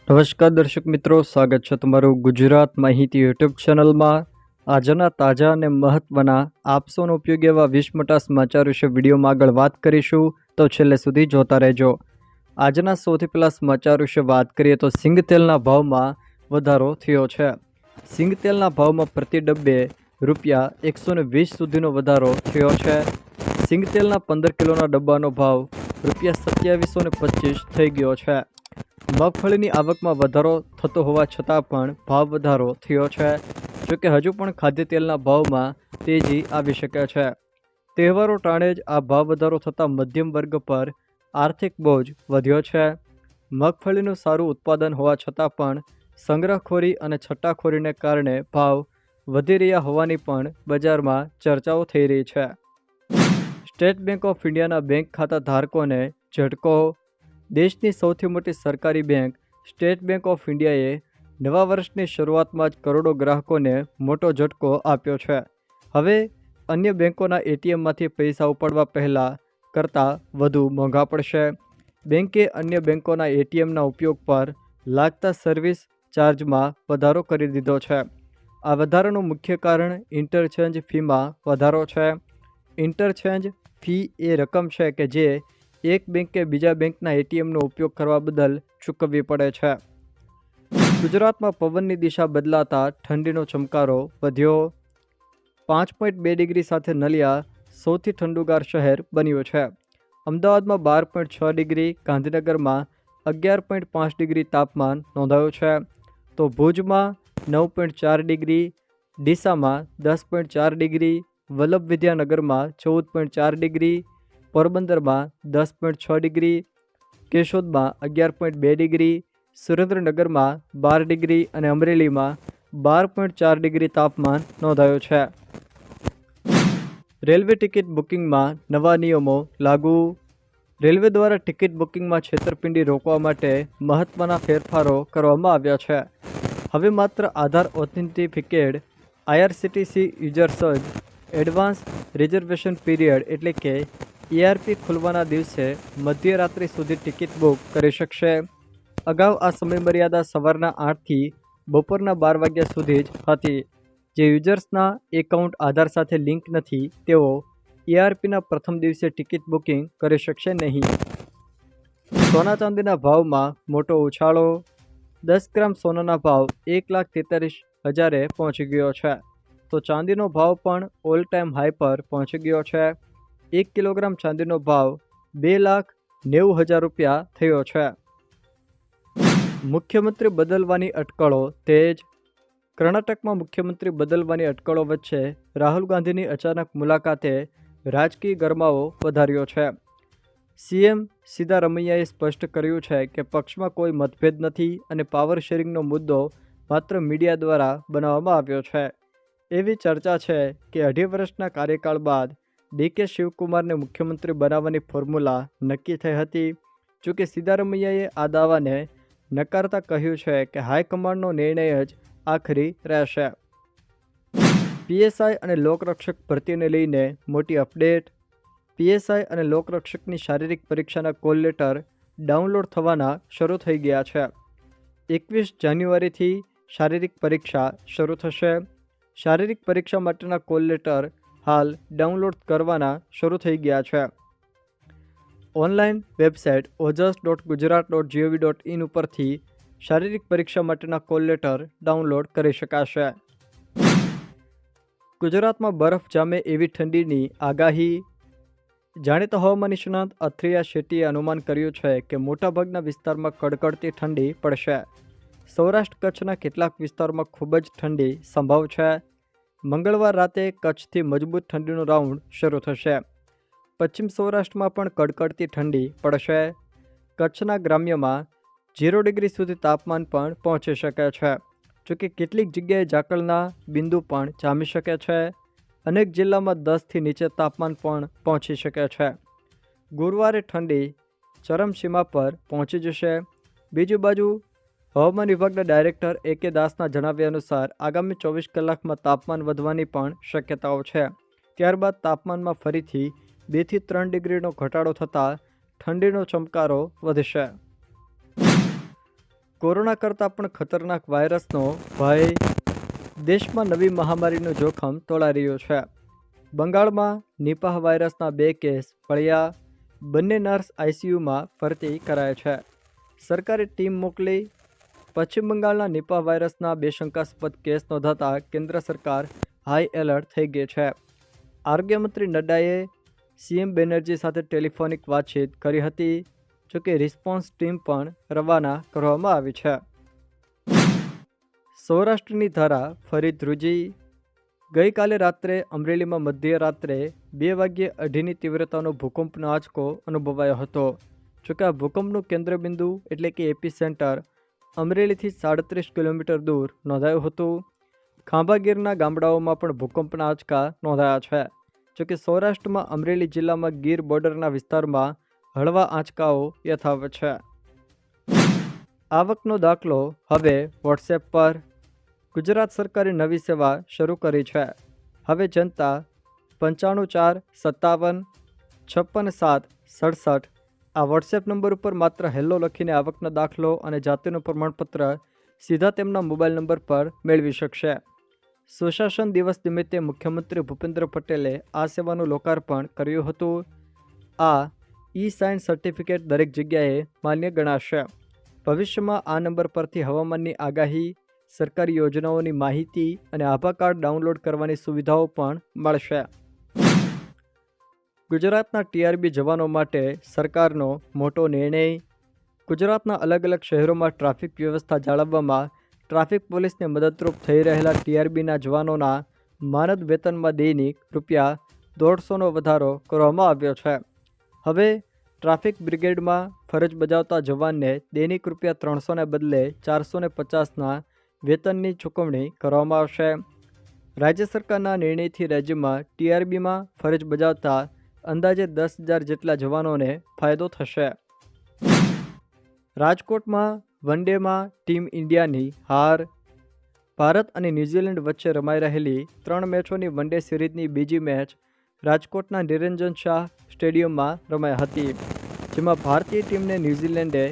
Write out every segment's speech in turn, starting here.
નમસ્કાર દર્શક મિત્રો, સ્વાગત છે તમારું ગુજરાત માહિતી યુટ્યુબ ચેનલમાં। આજના તાજા અને મહત્વના આપસોનો ઉપયોગી એવા 20 મોટા સમાચાર વિશે વિડીયોમાં આગળ વાત કરીશું, તો છેલ્લે સુધી જોતા રહેજો। આજના સૌથી પહેલા સમાચાર વિશે વાત કરીએ તો સિંગ તેલના ભાવમાં વધારો થયો છે। સિંગ તેલના ભાવમાં પ્રતિ ડબ્બે રૂપિયા 120 સુધીનો વધારો થયો છે। સિંગ તેલના 15 કિલોના ડબ્બાનો ભાવ રૂપિયા 2725 થઈ ગયો છે। મગફળીની આવકમાં વધારો થતો હોવા છતાં પણ ભાવ વધારો થયો છે। જોકે હજુ પણ ખાદ્ય તેલના ભાવમાં તેજી આવી શકે છે। તહેવારો ટાણે જ આ ભાવ વધારો થતાં મધ્યમ વર્ગ પર આર્થિક બોજ વધ્યો છે। મગફળીનું સારું ઉત્પાદન હોવા છતાં પણ સંગ્રહખોરી અને છટ્ટાખોરીને કારણે ભાવ વધી રહ્યા હોવાની પણ બજારમાં ચર્ચાઓ થઈ રહી છે। સ્ટેટ બેંક ઓફ ઇન્ડિયાના બેંક ખાતા ધારકોને ઝટકો। દેશની સૌથી મોટી સરકારી બેંક સ્ટેટ બેંક ઓફ ઇન્ડિયાએ નવા વર્ષની શરૂઆતમાં જ કરોડો ગ્રાહકોને મોટો ઝટકો આપ્યો છે। હવે અન્ય બેંકોના એટીએમમાંથી પૈસા ઉપાડવા પહેલાં કરતાં વધુ મોંઘા પડશે। બેંકે અન્ય બેંકોના એટીએમના ઉપયોગ પર લાગતા સર્વિસ ચાર્જમાં વધારો કરી દીધો છે। આ વધારાનું મુખ્ય કારણ ઇન્ટરચેન્જ ફીમાં વધારો છે। ઇન્ટરચેન્જ ફી એ રકમ છે કે જે એક બેંકે બીજા બેંકના એટીએમનો ઉપયોગ કરવા બદલ ચૂકવવી પડે છે। ગુજરાતમાં પવનની દિશા બદલાતા ઠંડીનો ચમકારો વધ્યો। 5.2 ડિગ્રી સાથે નલિયા સૌથી ઠંડુગાર શહેર બન્યું છે। અમદાવાદમાં 12.6 ડિગ્રી, ગાંધીનગરમાં 11.5 ડિગ્રી તાપમાન નોંધાયું છે, તો ભુજમાં 9.4 ડિગ્રી, ડીસામાં 10.4 ડિગ્રી, વલ્લભ વિદ્યાનગરમાં 14.4 ડિગ્રી, પોરબંદરમાં 10.6 ડિગ્રી, કેશોદમાં 11.2 ડિગ્રી, સુરેન્દ્રનગરમાં 12 ડિગ્રી અને અમરેલીમાં 12.4 ડિગ્રી તાપમાન નોંધાયું છે। રેલવે ટિકિટ બુકિંગમાં નવા નિયમો લાગુ। રેલવે દ્વારા ટિકિટ બુકિંગમાં છેતરપિંડી રોકવા માટે મહત્વના ફેરફારો કરવામાં આવ્યા છે। હવે માત્ર આધાર ઓથેન્ટિફિકેડ આઈઆરસીટીસી યુઝર્સ જ એડવાન્સ રિઝર્વેશન પીરિયડ એટલે કે એઆરપી ખુલવાના દિવસે મધ્યરાત્રિ સુધી ટિકિટ બુક કરી શકશે। અગાઉ આ સમયમર્યાદા સવારના 8થી બપોરના 12 વાગ્યા સુધી જ હતી। જે યુઝર્સના એકાઉન્ટ આધાર સાથે લિંક નથી તેઓ એઆરપીના પ્રથમ દિવસે ટિકિટ બુકિંગ કરી શકશે નહીં। સોના ચાંદીના ભાવમાં મોટો ઉછાળો। 10 ગ્રામ સોનાના ભાવ 1,43,000 પહોંચી ગયો છે, તો ચાંદીનો ભાવ પણ ઓલ ટાઈમ હાઈ પર પહોંચી ગયો છે। 1 કિલોગ્રામ ચાંદીનો ભાવ 2,90,000 રૂપિયા થયો છે। મુખ્યમંત્રી બદલવાની અટકળો તેજ। કર્ણાટકમાં મુખ્યમંત્રી બદલવાની અટકળો વચ્ચે રાહુલ ગાંધીની અચાનક મુલાકાતે રાજકીય ગરમાવો વધાર્યો છે। સીએમ સિદ્ધારમૈયાએ સ્પષ્ટ કર્યું છે કે પક્ષમાં કોઈ મતભેદ નથી અને પાવર શેરિંગનો મુદ્દો માત્ર મીડિયા દ્વારા બનાવવામાં આવ્યો છે। એવી ચર્ચા છે કે 2.5 વર્ષના કાર્યકાળ બાદ ડીકે શિવકુમારને મુખ્યમંત્રી બનાવવાની ફોર્મ્યુલા નક્કી થઈ હતી। જોકે સિદ્ધારમૈયાએ આ દાવાને નકારતા કહ્યું છે કે હાઈકમાન્ડનો નિર્ણય જ આખરી રહેશે। પીએસઆઈ અને લોકરક્ષક ભરતીને લઈને મોટી અપડેટ। પીએસઆઈ અને લોકરક્ષકની શારીરિક પરીક્ષાના કોલ લેટર ડાઉનલોડ થવાના શરૂ થઈ ગયા છે। 21 જાન્યુઆરીથી શારીરિક પરીક્ષા શરૂ થશે। શારીરિક પરીક્ષા માટેના કોલ લેટર હાલ ડાઉનલોડ કરવાના શરૂ થઈ ગયા છે। ઓનલાઈન વેબસાઇટ ojas.gujarat.gov.in ઉપરથી શારીરિક પરીક્ષા માટેના કોલ લેટર ડાઉનલોડ કરી શકાશે। ગુજરાતમાં બરફ જામે એવી ઠંડીની આગાહી। જાણીતા હવામાન નિષ્ણાત અથિયા શેટ્ટીએ અનુમાન કર્યું છે કે મોટાભાગના વિસ્તારમાં કડકડતી ઠંડી પડશે। સૌરાષ્ટ્ર કચ્છના કેટલાક વિસ્તારોમાં ખૂબ જ ઠંડી સંભવ છે। મંગળવાર રાતે કચ્છથી મજબૂત ઠંડીનો રાઉન્ડ શરૂ થશે। પશ્ચિમ સૌરાષ્ટ્રમાં પણ કડકડતી ઠંડી પડશે। કચ્છના ગ્રામ્યમાં 0 ડિગ્રી સુધી તાપમાન પણ પહોંચી શકે છે। જોકે કેટલીક જગ્યાએ ઝાકળના બિંદુ પણ જામી શકે છે। અનેક જિલ્લામાં 10થી નીચે તાપમાન પણ પહોંચી શકે છે। ગુરુવારે ઠંડી ચરમસીમા પર પહોંચી જશે। બીજી બાજુ હવામાન વિભાગના ડાયરેક્ટર એ.કે. દાસના જણાવ્યા અનુસાર આગામી 24 કલાકમાં તાપમાન વધવાની પણ શક્યતાઓ છે। ત્યારબાદ તાપમાનમાં ફરીથી 2થી 3 ડિગ્રીનો ઘટાડો થતાં ઠંડીનો ચમકારો વધશે। કોરોના કરતાં પણ ખતરનાક વાયરસનો ભય, દેશમાં નવી મહામારીનું જોખમ તોળાઈ રહ્યું છે. બંગાળમાં નિપાહ વાયરસના 2 કેસ મળ્યા, બંને નર્સ આઈસીયુમાં ભરતી કરાયા છે. સરકારે ટીમ મોકલી. પશ્ચિમ બંગાળના નિપાહ વાયરસના 2 શંકાસ્પદ કેસ નોંધાતા કેન્દ્ર સરકાર હાઈ એલર્ટ થઈ ગઈ છે. આરોગ્ય મંત્રી નડ્ડાએ સીએમ બેનર્જી સાથે ટેલિફોનિક વાતચીત કરી હતી. જોકે રિસ્પોન્સ ટીમ પણ રવાના કરવામાં આવી છે. સૌરાષ્ટ્રની ધારા ફરી ધ્રુજી. ગઈકાલે રાત્રે અમરેલીમાં મધ્યરાત્રે 2 વાગ્યે 2.5ની તીવ્રતાનો ભૂકંપનો આંચકો અનુભવાયો હતો. જોકે આ ભૂકંપનું કેન્દ્રબિંદુ એટલે કે એપી સેન્ટર અમરેલીથી 37 કિલોમીટર દૂર નોંધાયું હતું. ખાંભાગીરના ગામડાઓમાં પણ ભૂકંપના આંચકા નોંધાયા છે. જોકે સૌરાષ્ટ્રમાં અમરેલી જિલ્લામાં ગીર બોર્ડરના વિસ્તારમાં હળવા આંચકાઓ યથાવત છે. આવકનો દાખલો હવે વોટ્સએપ પર. ગુજરાત સરકારે નવી સેવા શરૂ કરી છે. હવે જનતા 95 4 57 56 7 67 આ વોટ્સએપ નંબર ઉપર માત્ર હેલો લખીને આવકનો દાખલો અને જાતિનું પ્રમાણપત્ર સીધા તેમના મોબાઈલ નંબર પર મેળવી શકશે. સુશાસન દિવસ નિમિત્તે મુખ્યમંત્રી ભૂપેન્દ્ર પટેલે આ સેવાનું લોકાર્પણ કર્યું હતું. આ ઈ-સાઇન સર્ટિફિકેટ દરેક જગ્યાએ માન્ય ગણાશે. ભવિષ્યમાં આ નંબર પરથી હવામાનની આગાહી, સરકારી યોજનાઓની માહિતી અને આભા કાર્ડ ડાઉનલોડ કરવાની સુવિધાઓ પણ મળશે. ગુજરાતના ટીઆરબી જવાનો માટે સરકારનો મોટો નિર્ણય. ગુજરાતના અલગ અલગ શહેરોમાં ટ્રાફિક વ્યવસ્થા જાળવવામાં ટ્રાફિક પોલીસને મદદરૂપ થઈ રહેલા ટીઆરબીના જવાનોના માનદ વેતનમાં દૈનિક ₹150નો વધારો કરવામાં આવ્યો છે. હવે ટ્રાફિક બ્રિગેડમાં ફરજ બજાવતા જવાનને દૈનિક ₹300ને બદલે 450ના વેતનની ચૂકવણી કરવામાં આવશે. રાજ્ય સરકારના નિર્ણયથી રાજ્યમાં ટીઆરબીમાં ફરજ બજાવતા અંદાજે 10,000 જેટલા જવાનોને ફાયદો થશે. રાજકોટમાં વનડેમાં ટીમ ઇન્ડિયાની હાર. ભારત અને ન્યૂઝીલેન્ડ વચ્ચે રમાઈ રહેલી 3 મેચોની વનડે સિરીઝની બીજી મેચ રાજકોટના નિરંજન શાહ સ્ટેડિયમમાં રમાઈ હતી. જેમાં ભારતીય ટીમને ન્યૂઝીલેન્ડે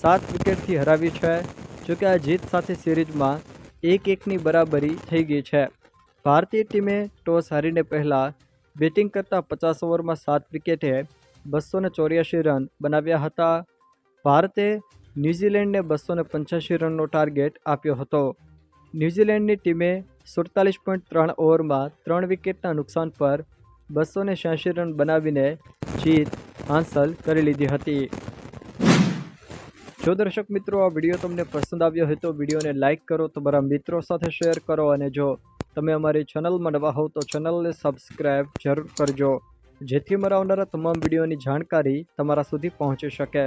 7 વિકેટથી હરાવી છે. જોકે આ જીત સાથે સિરીઝમાં 1-1ની બરાબરી થઈ ગઈ છે. ભારતીય ટીમે ટોસ હારીને પહેલાં બેટિંગ કરતા 50 ઓવરમાં 7 વિકેટે 284 રન બનાવ્યા હતા. ભારતે ન્યૂઝીલેન્ડને 285 રનનો ટાર્ગેટ આપ્યો હતો. ન્યૂઝીલેન્ડની ટીમે 47.3 ઓવરમાં 3 વિકેટના નુકસાન પર 286 રન બનાવીને જીત હાંસલ કરી લીધી હતી. જો દર્શક મિત્રો આ વિડીયો તમને પસંદ આવ્યો હોય તો વિડીયોને લાઇક કરો, તમારા મિત્રો સાથે શેર કરો અને જો તમે અમારી ચેનલમાં નવા હોવ તો ચેનલને સબસ્ક્રાઈબ જરૂર કરજો, જેથી મારા આવનારા તમામ વિડીયોની જાણકારી તમારા સુધી પહોંચી શકે.